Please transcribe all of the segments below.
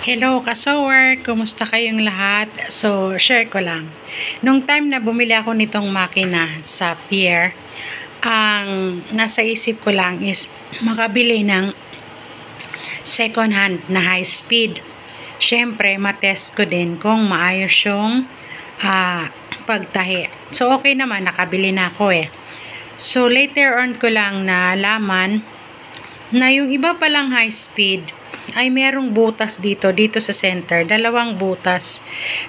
Hello, kasower! Kumusta kayong lahat? So, share ko lang. Nung time na bumili ako nitong makina sa pier, ang nasa isip ko lang is makabili ng second hand na high speed. Siyempre, matest ko din kung maayos yung pagtahi. So, okay naman, nakabili na ako eh. So, later on ko lang nalaman na yung iba palang high speed ay merong butas dito sa center, dalawang butas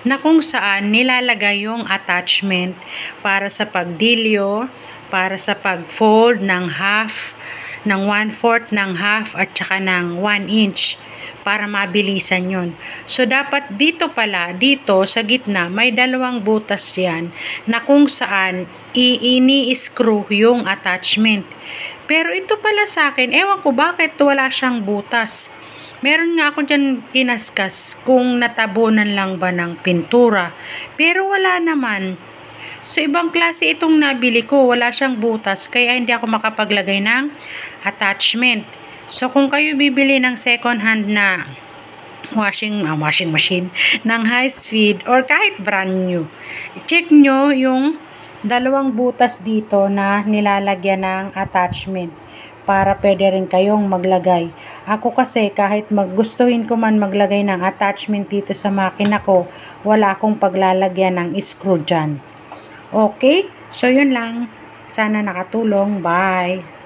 na kung saan nilalagay yung attachment para sa pagdilyo, para sa pag-fold ng half, ng 1/4 ng half at saka ng 1 inch para mabilisan yun. So dapat dito pala, dito sa gitna may dalawang butas yan na kung saan ini-screw yung attachment. Pero ito pala sa akin, ewan ko bakit wala siyang butas. Meron nga ako dyan kinaskas kung natabunan lang ba ng pintura. Pero wala naman. So, ibang klase itong nabili ko. Wala siyang butas. Kaya hindi ako makapaglagay ng attachment. So, kung kayo bibili ng second hand na washing machine ng high speed or kahit brand new, check nyo yung dalawang butas dito na nilalagyan ng attachment para pwede rin kayong maglagay. Ako kasi kahit gustuhin ko man maglagay ng attachment dito sa makina ko, wala akong paglalagyan ng screw dyan. Okay? So yun lang. Sana nakatulong. Bye!